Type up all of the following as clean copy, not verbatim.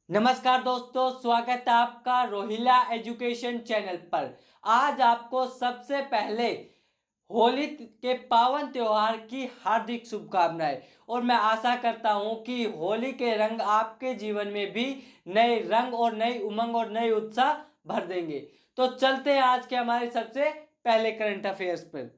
नमस्कार दोस्तों, स्वागत है आपका रोहिला एजुकेशन चैनल पर। आज आपको सबसे पहले होली के पावन त्योहार की हार्दिक शुभकामनाएं और मैं आशा करता हूं कि होली के रंग आपके जीवन में भी नए रंग और नई उमंग और नई उत्साह भर देंगे। तो चलते हैं आज के हमारे सबसे पहले करंट अफेयर्स पर।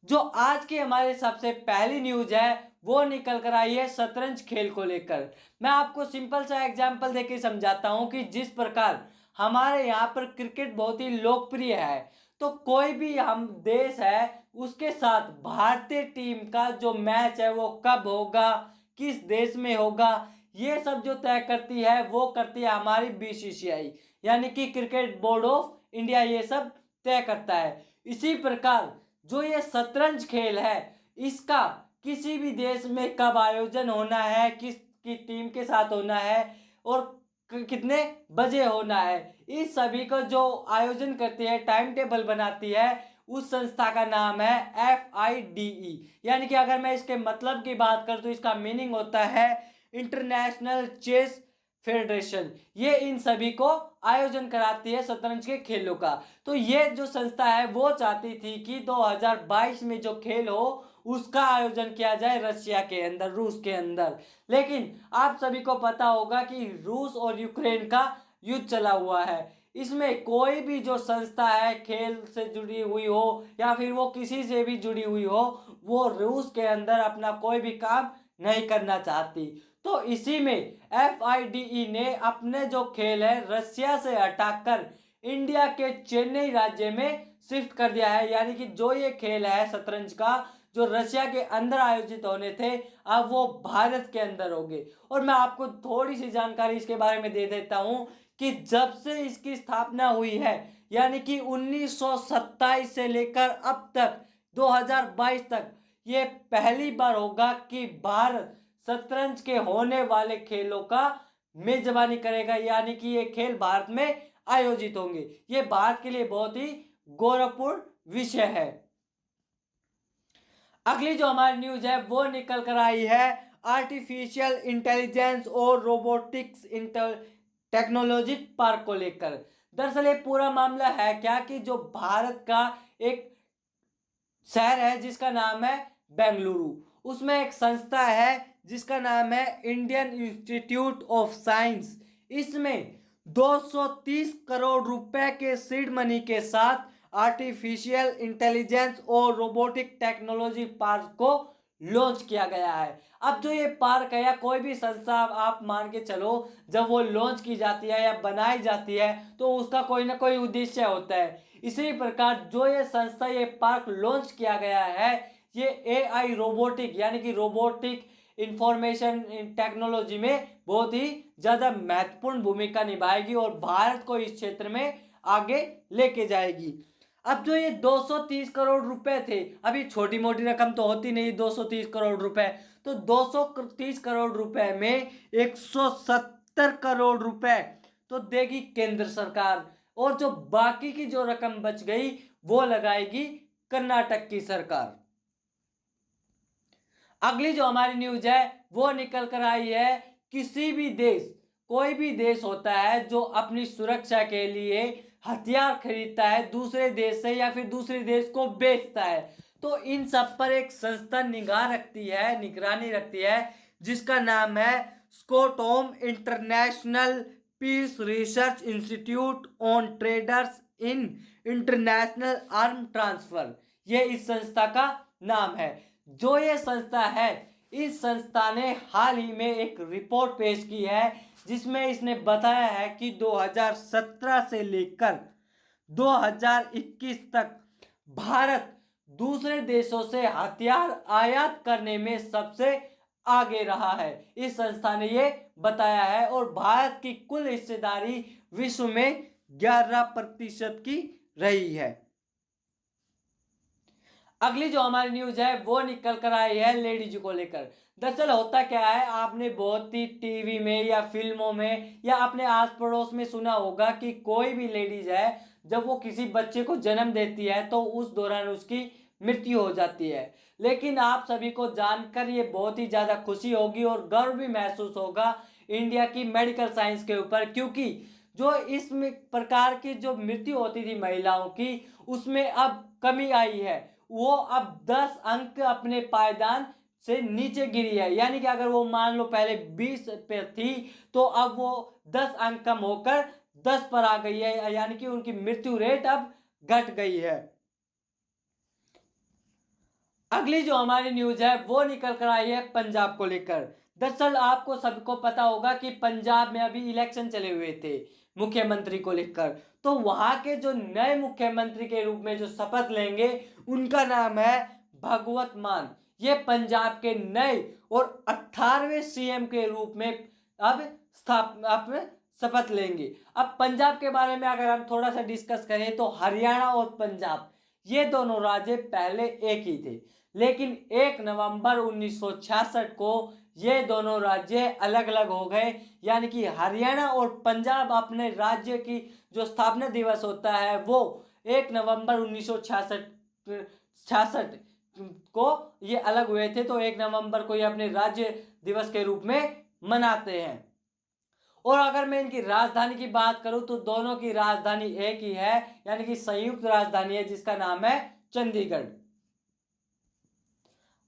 जो आज की हमारे सबसे पहली न्यूज है वो निकल कर आई है शतरंज खेल को लेकर। मैं आपको सिंपल सा एग्जांपल देके समझाता हूं कि जिस प्रकार हमारे यहाँ पर क्रिकेट बहुत ही लोकप्रिय है, तो कोई भी हम देश है उसके साथ भारतीय टीम का जो मैच है वो कब होगा, किस देश में होगा, ये सब जो तय करती है वो करती है हमारी बीसीसीआई, यानी कि क्रिकेट बोर्ड ऑफ इंडिया, ये सब तय करता है। इसी प्रकार जो ये शतरंज खेल है इसका किसी भी देश में कब आयोजन होना है, किसकी टीम के साथ होना है और कितने बजे होना है, इस सभी को जो आयोजन करती है, टाइम टेबल बनाती है, उस संस्था का नाम है FIDE। यानी कि अगर मैं इसके मतलब की बात करूं तो इसका मीनिंग होता है इंटरनेशनल चेस फेडरेशन। ये इन सभी को आयोजन कराती है शतरंज के खेलों का। तो ये जो संस्था है वो चाहती थी कि 2022 में जो खेल हो उसका आयोजन किया जाए रशिया के अंदर, रूस के अंदर। लेकिन आप सभी को पता होगा कि रूस और यूक्रेन का युद्ध चला हुआ है। इसमें कोई भी जो संस्था है खेल से जुड़ी हुई हो या फिर वो किसी से भी जुड़ी हुई हो, वो रूस के अंदर अपना कोई भी काम नहीं करना चाहती। तो इसी में FIDE ने अपने जो खेल है रशिया से हटाकर इंडिया के चेन्नई राज्य में शिफ्ट कर दिया है। यानी कि जो ये खेल है शतरंज का, जो रशिया के अंदर आयोजित होने थे, अब वो भारत के अंदर होंगे। और मैं आपको थोड़ी सी जानकारी इसके बारे में दे देता हूं कि जब से इसकी स्थापना हुई है, यानी कि 1927 से लेकर अब तक 2022 तक, ये पहली बार होगा कि भारत शतरंज के होने वाले खेलों का मेजबानी करेगा। यानी कि ये खेल भारत में आयोजित होंगे। ये भारत के लिए बहुत ही गौरवपूर्ण विषय है। अगली जो हमारी न्यूज है वो निकल कर आई है आर्टिफिशियल इंटेलिजेंस और रोबोटिक्स टेक्नोलॉजी पार्क को लेकर। दरअसल ये पूरा मामला है क्या कि जो भारत का एक शहर है जिसका नाम है बेंगलुरु, उसमें एक संस्था है जिसका नाम है इंडियन इंस्टीट्यूट ऑफ साइंस। इसमें 230 करोड़ रुपए के सीड मनी के साथ आर्टिफिशियल इंटेलिजेंस और रोबोटिक टेक्नोलॉजी पार्क को लॉन्च किया गया है। अब जो ये पार्क है या कोई भी संस्था आप मान के चलो, जब वो लॉन्च की जाती है या बनाई जाती है तो उसका कोई ना कोई उद्देश्य होता है। इसी प्रकार जो ये संस्था, ये पार्क लॉन्च किया गया है, ये AI रोबोटिक यानी कि रोबोटिक इंफॉर्मेशन टेक्नोलॉजी में बहुत ही ज़्यादा महत्वपूर्ण भूमिका निभाएगी और भारत को इस क्षेत्र में आगे लेके जाएगी। अब जो ये 230 करोड़ रुपए थे, अभी छोटी मोटी रकम तो होती नहीं 230 करोड़ रुपए, तो 230 करोड़ रुपए में 170 करोड़ रुपए तो देगी केंद्र सरकार और जो बाकी की जो रकम बच गई वो लगाएगी कर्नाटक की सरकार। अगली जो हमारी न्यूज है वो निकल कर आई है किसी भी देश, कोई भी देश होता है जो अपनी सुरक्षा के लिए हथियार खरीदता है दूसरे देश से या फिर दूसरे देश को बेचता है, तो इन सब पर एक संस्था निगाह रखती है, निगरानी रखती है, जिसका नाम है Stockholm international peace research institute on traders in international arm transfer. ये इस संस्था का नाम है। जो ये संस्था है, इस संस्था ने हाल ही में एक रिपोर्ट पेश की है जिसमें इसने बताया है कि 2017 से लेकर 2021 तक भारत दूसरे देशों से हथियार आयात करने में सबसे आगे रहा है। इस संस्था ने ये बताया है और भारत की कुल हिस्सेदारी विश्व में 11% की रही है। अगली जो हमारी न्यूज है वो निकल कर आई है लेडीज को लेकर। दरअसल होता क्या है, आपने बहुत ही टीवी में या फिल्मों में या अपने आस पड़ोस में सुना होगा कि कोई भी लेडीज है जब वो किसी बच्चे को जन्म देती है तो उस दौरान उसकी मृत्यु हो जाती है। लेकिन आप सभी को जानकर ये बहुत ही ज़्यादा खुशी होगी और गर्व भी महसूस होगा इंडिया की मेडिकल साइंस के ऊपर, क्योंकि जो इस प्रकार की जो मृत्यु होती थी महिलाओं की, उसमें अब कमी आई है। वो अब 10 अंक अपने पायदान से नीचे गिरी है, यानी कि अगर वो मान लो पहले 20 पे थी तो अब वो 10 अंक कम होकर 10 पर आ गई है, यानी कि उनकी मृत्यु रेट अब घट गई है। अगली जो हमारी न्यूज है वो निकल कर आई है पंजाब को लेकर। दरअसल आपको सबको पता होगा कि पंजाब में अभी इलेक्शन चले हुए थे मुख्यमंत्री को लेकर, तो वहां के जो नए मुख्यमंत्री के रूप में जो शपथ लेंगे उनका नाम है भगवत मान। ये पंजाब के नए और 18वें सीएम के रूप में अब शपथ लेंगे। अब पंजाब के बारे में अगर हम थोड़ा सा डिस्कस करें तो हरियाणा और पंजाब ये दोनों राज्य पहले एक ही थे, लेकिन 1 नवंबर 1966 को ये दोनों राज्य अलग अलग हो गए, यानी कि हरियाणा और पंजाब अपने राज्य की जो स्थापना दिवस होता है वो 1 नवंबर 1966 को ये अलग हुए थे, तो 1 नवंबर को ये अपने राज्य दिवस के रूप में मनाते हैं। और अगर मैं इनकी राजधानी की बात करूं तो दोनों की राजधानी एक ही है, यानी कि संयुक्त राजधानी है जिसका नाम है चंडीगढ़।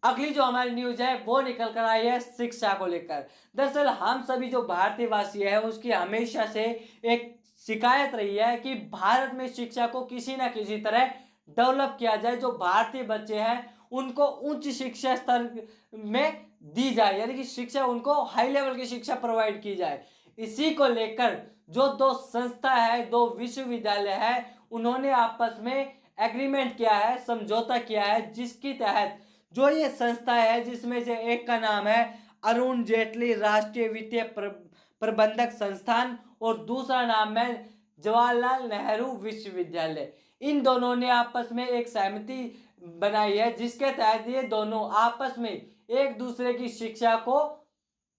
अगली जो हमारी न्यूज है वो निकल कर आई है शिक्षा को लेकर। दरअसल हम सभी जो भारतीय वासी है उसकी हमेशा से एक शिकायत रही है कि भारत में शिक्षा को किसी ना किसी तरह डेवलप किया जाए, जो भारतीय बच्चे हैं उनको उच्च शिक्षा स्तर में दी जाए, यानी कि शिक्षा उनको हाई लेवल की शिक्षा प्रोवाइड की जाए। इसी को लेकर जो दो संस्था है, दो विश्वविद्यालय है, उन्होंने आपस में एग्रीमेंट किया है, समझौता किया है, जिसकी तहत जो ये संस्था है जिसमें से एक का नाम है अरुण जेटली राष्ट्रीय वित्तीय प्रबंधक संस्थान और दूसरा नाम है जवाहरलाल नेहरू विश्वविद्यालय, इन दोनों ने आपस में एक सहमति बनाई है जिसके तहत ये दोनों आपस में एक दूसरे की शिक्षा को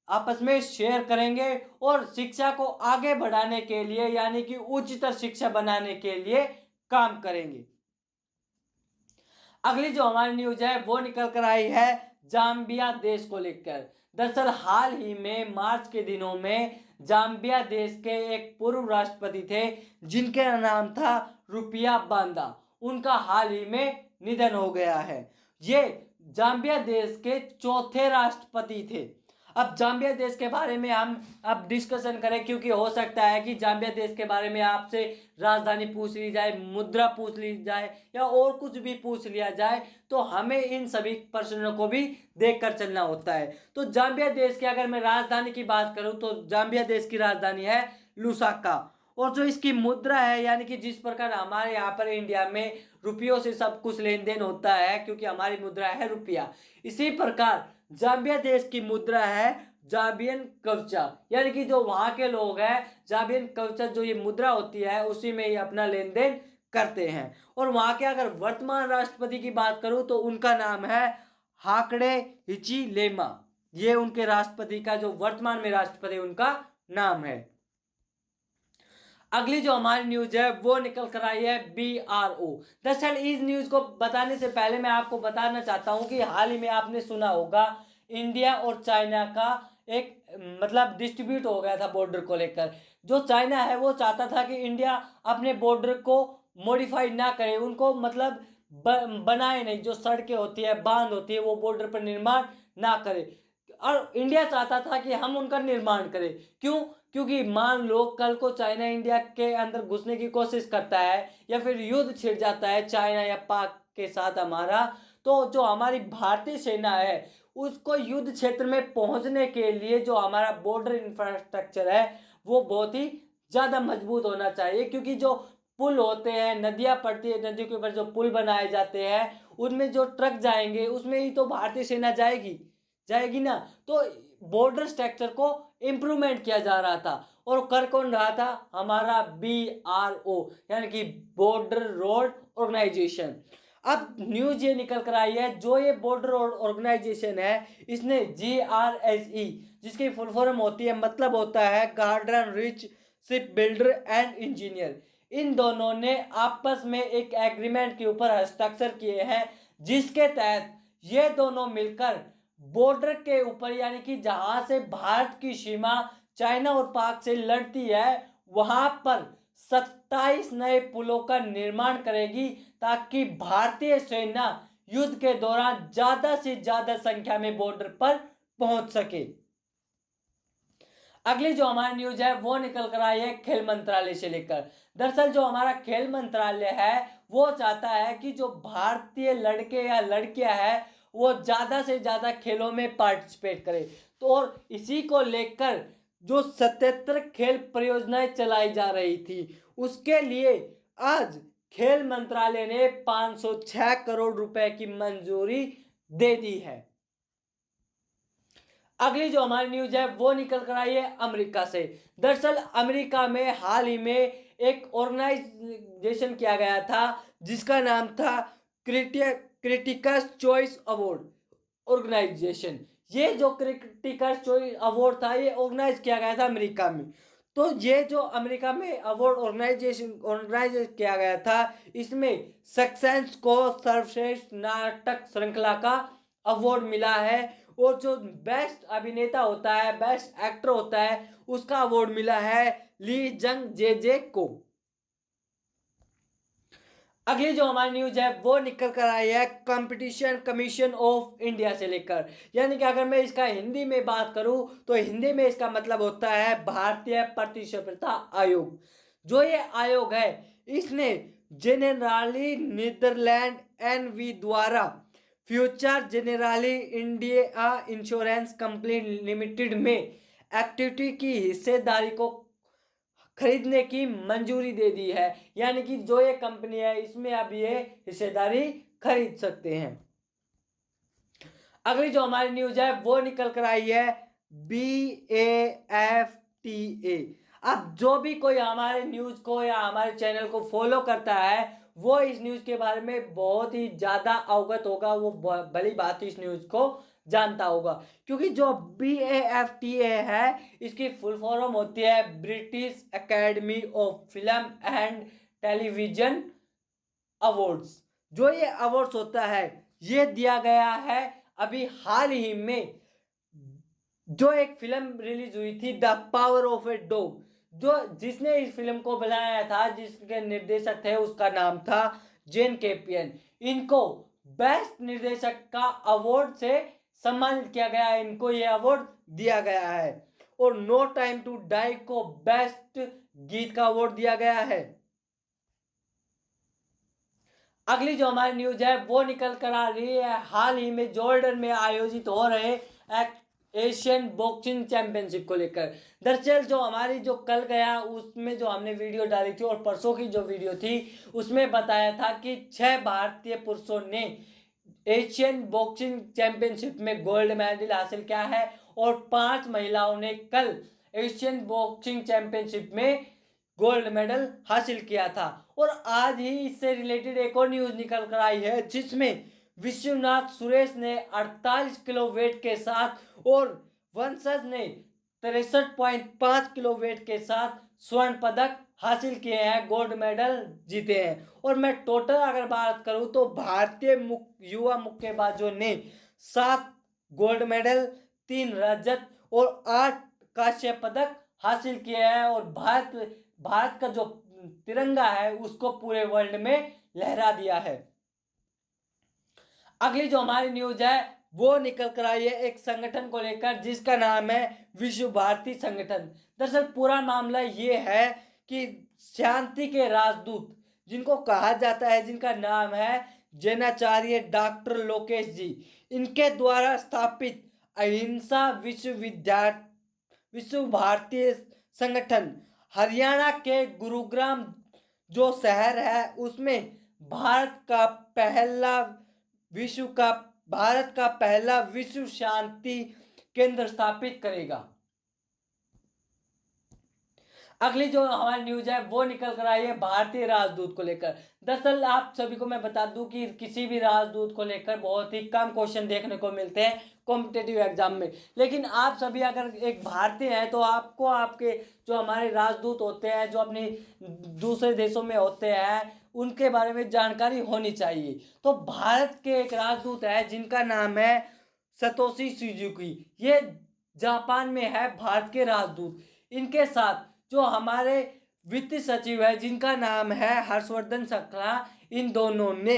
आपस में शेयर करेंगे और शिक्षा को आगे बढ़ाने के लिए, यानी कि उच्चतर शिक्षा बनाने के लिए काम करेंगे। अगली जो हमारी न्यूज है वो निकल कर आई है जाम्बिया देश को लेकर। दरअसल हाल ही में मार्च के दिनों में जाम्बिया देश के एक पूर्व राष्ट्रपति थे जिनका नाम था रुपिया बांदा, उनका हाल ही में निधन हो गया है। ये जाम्बिया देश के चौथे राष्ट्रपति थे। अब जाम्बिया देश के बारे में हम अब डिस्कशन करें, क्योंकि हो सकता है कि जाम्बिया देश के बारे में आपसे राजधानी पूछ ली जाए, मुद्रा पूछ ली जाए या और कुछ भी पूछ लिया जाए, तो हमें इन सभी प्रश्नों को भी देखकर चलना होता है। तो जाम्बिया देश की अगर मैं राजधानी की बात करूं तो जाम्बिया देश की राजधानी है लुसाका, और जो इसकी मुद्रा है, यानी कि जिस प्रकार हमारे यहाँ पर इंडिया में रुपयों से सब कुछ लेन देन होता है क्योंकि हमारी मुद्रा है रुपया, इसी प्रकार जाम्बिया देश की मुद्रा है जाम्बियन कवचा, यानी कि जो वहां के लोग हैं जाम्बियन कवचा जो ये मुद्रा होती है उसी में ये अपना लेन देन करते हैं। और वहां के अगर वर्तमान राष्ट्रपति की बात करूं तो उनका नाम है हाकड़े हिचिलेमा, ये उनके राष्ट्रपति का जो वर्तमान में राष्ट्रपति उनका नाम है। अगली जो हमारी न्यूज है वो निकल कर आई है BRO। दरअसल इस न्यूज को बताने से पहले मैं आपको बताना चाहता हूं कि हाल ही में आपने सुना होगा इंडिया और चाइना का एक मतलब डिस्ट्रीब्यूट हो गया था बॉर्डर को लेकर। जो चाइना है वो चाहता था कि इंडिया अपने बॉर्डर को मॉडिफाई ना करे, उनको मतलब बनाए नहीं, जो सड़कें होती है बांध होती है वो बॉर्डर पर निर्माण ना करे, और इंडिया चाहता था कि हम उनका निर्माण करें। क्यों? क्योंकि मान लो कल को चाइना इंडिया के अंदर घुसने की कोशिश करता है या फिर युद्ध छिड़ जाता है चाइना या पाक के साथ हमारा, तो जो हमारी भारतीय सेना है उसको युद्ध क्षेत्र में पहुंचने के लिए जो हमारा बॉर्डर इंफ्रास्ट्रक्चर है वो बहुत ही ज़्यादा मजबूत होना चाहिए, क्योंकि जो पुल होते हैं, नदियाँ पड़ती है, नदियों के ऊपर जो पुल बनाए जाते हैं उनमें जो ट्रक जाएंगे उसमें ही तो भारतीय सेना जाएगी ना। तो बॉर्डर स्ट्रक्चर को इम्प्रूवमेंट किया जा रहा था, और कर कौन रहा था? हमारा BRO, यानी कि बॉर्डर रोड ऑर्गेनाइजेशन। अब न्यूज ये निकल कर आई है जो ये बॉर्डर रोड ऑर्गेनाइजेशन है इसने GRSE, जिसकी फुल फॉर्म होती है मतलब होता है Garden Reach shipbuilder and engineer, इन दोनों ने आपस में एक एग्रीमेंट के ऊपर हस्ताक्षर किए हैं जिसके तहत ये दोनों मिलकर बॉर्डर के ऊपर, यानी कि जहां से भारत की सीमा चाइना और पाक से लड़ती है वहां पर 27 नए पुलों का निर्माण करेगी ताकि भारतीय सेना युद्ध के दौरान ज्यादा से ज्यादा संख्या में बॉर्डर पर पहुंच सके। अगली जो हमारी न्यूज है वो निकल कर आई है खेल मंत्रालय से लेकर। दरअसल जो हमारा खेल मंत्रालय है वो चाहता है कि जो भारतीय लड़के या लड़कियां हैं वो ज्यादा से ज्यादा खेलों में पार्टिसिपेट करें। तो और इसी को लेकर जो 77 खेल परियोजनाएं चलाई जा रही थी उसके लिए आज खेल मंत्रालय ने 506 करोड़ रुपए की मंजूरी दे दी है। अगली जो हमारी न्यूज है वो निकल कर आई है अमेरिका से। दरअसल अमेरिका में हाल ही में एक ऑर्गेनाइजेशन किया गया था जिसका नाम था क्रिटिकस चॉइस अवार्ड ऑर्गेनाइजेशन। ये जो क्रिटिकस चॉइस अवार्ड था ये ऑर्गेनाइज किया गया था अमेरिका में। तो ये जो अमेरिका में अवार्ड ऑर्गेनाइज किया गया था इसमें सक्सेंस को सर्वश्रेष्ठ नाटक श्रृंखला का अवार्ड मिला है और जो बेस्ट अभिनेता होता है बेस्ट एक्टर होता है उसका अवार्ड मिला है ली जंग जे को। अगली जो हमारी न्यूज है वो निकल कर आई है कंपटीशन कमीशन ऑफ इंडिया से लेकर। यानी कि अगर मैं इसका हिंदी में बात करूं तो हिंदी में इसका मतलब होता है भारतीय प्रतिस्पर्धा आयोग। जो ये आयोग है इसने जेनेराली नीदरलैंड एनवी द्वारा future Generali India insurance company limited में एक्टिविटी की हिस्सेदारी को खरीदने की मंजूरी दे दी है। यानी कि जो ये कंपनी है इसमें अब ये हिस्सेदारी खरीद सकते हैं। अगली जो हमारी न्यूज है वो निकल कर आई है BAFTA। अब जो भी कोई हमारे न्यूज को या हमारे चैनल को फॉलो करता है वो इस न्यूज के बारे में बहुत ही ज्यादा अवगत होगा, वो भली बात इस न्यूज को जानता होगा। क्योंकि जो BAFTA है इसकी फुल फॉर्म होती है British academy of film and television awards. जो ये अवार्ड्स होता है ये दिया गया है अभी हाल ही में जो एक फिल्म रिलीज हुई थी the power of a dog, जो जिसने इस फिल्म को बनाया था जिसके निर्देशक थे उसका नाम था जेन कैपियन। इनको बेस्ट निर्देशक का अवार्ड से सम्मानित किया गया है, इनको ये अवार्ड दिया गया है। और नो टाइम टू डाई को बेस्ट गीत का अवार्ड दिया गया है। अगली जो हमारी न्यूज है वो निकल कर आ रही है हाल ही में जॉर्डन में आयोजित हो रहे एशियन बॉक्सिंग चैंपियनशिप को लेकर। दरअसल जो हमारी जो कल गया उसमें जो हमने वीडियो डाली थी और परसों की जो वीडियो थी उसमें बताया था कि 6 भारतीय पुरुषों ने एशियन बॉक्सिंग चैंपियनशिप में गोल्ड मेडल हासिल किया है और 5 महिलाओं ने कल एशियन बॉक्सिंग चैंपियनशिप में गोल्ड मेडल हासिल किया था। और आज ही इससे रिलेटेड एक और न्यूज निकल कर आई है जिसमें विश्वनाथ सुरेश ने 48 किलो वेट के साथ और वंशज ने 63.5 किलो वेट के साथ स्वर्ण पदक हासिल किए हैं, गोल्ड मेडल जीते हैं। और मैं टोटल अगर बात करूं तो भारतीय युवा मुक्केबाजों ने 7 गोल्ड मेडल, 3 रजत और 8 कांस्य पदक हासिल किए हैं और भारत का जो तिरंगा है उसको पूरे वर्ल्ड में लहरा दिया है। अगली जो हमारी न्यूज है वो निकल कर आई है एक संगठन को लेकर जिसका नाम है विश्व भारती संगठन। दरअसल पूरा मामला ये है कि शांति के राजदूत जिनको कहा जाता है जिनका नाम है जैनाचार्य डॉक्टर लोकेश जी, इनके द्वारा स्थापित अहिंसा विश्व भारतीय संगठन हरियाणा के गुरुग्राम जो शहर है उसमें भारत का पहला विश्व शांति केंद्र स्थापित करेगा। अगली जो हमारी न्यूज है वो निकल कर आई है भारतीय राजदूत को लेकर। दरअसल आप सभी को मैं बता दूं कि किसी भी राजदूत को लेकर बहुत ही कम क्वेश्चन देखने को मिलते हैं कॉम्पिटेटिव एग्जाम में, लेकिन आप सभी अगर एक भारतीय हैं तो आपको आपके जो हमारे राजदूत होते हैं जो अपने दूसरे देशों में होते हैं उनके बारे में जानकारी होनी चाहिए। तो भारत के एक राजदूत है जिनका नाम है सतोशी सुजुकी, ये जापान में है भारत के राजदूत। इनके साथ जो हमारे वित्त सचिव है जिनका नाम है हर्षवर्धन श्रृंखला, इन दोनों ने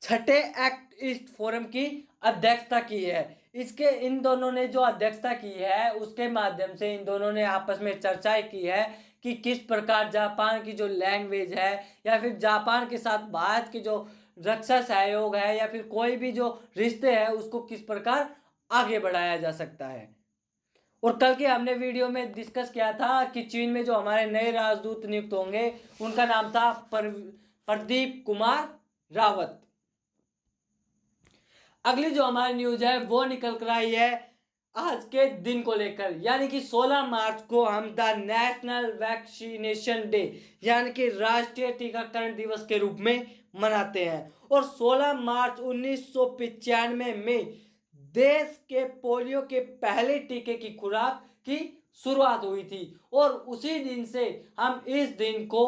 छठे एक्ट ईस्ट फोरम की अध्यक्षता की है। इसके इन दोनों ने जो अध्यक्षता की है उसके माध्यम से इन दोनों ने आपस में चर्चाएं की है कि किस प्रकार जापान की जो लैंग्वेज है या फिर जापान के साथ भारत की जो रक्षा सहयोग है या फिर कोई भी जो रिश्ते हैं उसको किस प्रकार आगे बढ़ाया जा सकता है। और कल के हमने वीडियो में डिस्कस किया था कि चीन में जो हमारे नए राजदूत नियुक्त होंगे उनका नाम था प्रदीप कुमार रावत। अगली जो हमारी न्यूज है वो निकल कर आई है आज के दिन को लेकर, यानी कि 16 मार्च को हम द नेशनल वैक्सीनेशन डे यानी कि राष्ट्रीय टीकाकरण दिवस के रूप में मनाते हैं। और 16 मार्च 1995 में देश के पोलियो के पहले टीके की खुराक की शुरुआत हुई थी और उसी दिन से हम इस दिन को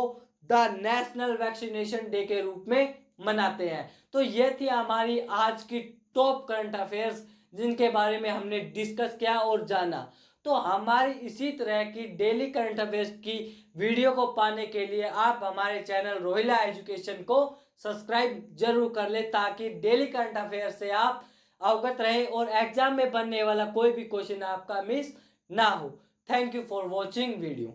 द नेशनल वैक्सीनेशन डे के रूप में मनाते हैं। तो ये थी हमारी आज की टॉप करंट अफेयर्स जिनके बारे में हमने डिस्कस किया और जाना। तो हमारी इसी तरह की डेली करंट अफेयर्स की वीडियो को पाने के लिए आप हमारे चैनल रोहिला एजुकेशन को सब्सक्राइब जरूर कर ले ताकि डेली करंट अफेयर से आप अवगत रहे और एग्जाम में बनने वाला कोई भी क्वेश्चन आपका मिस ना हो। Thank you for watching video.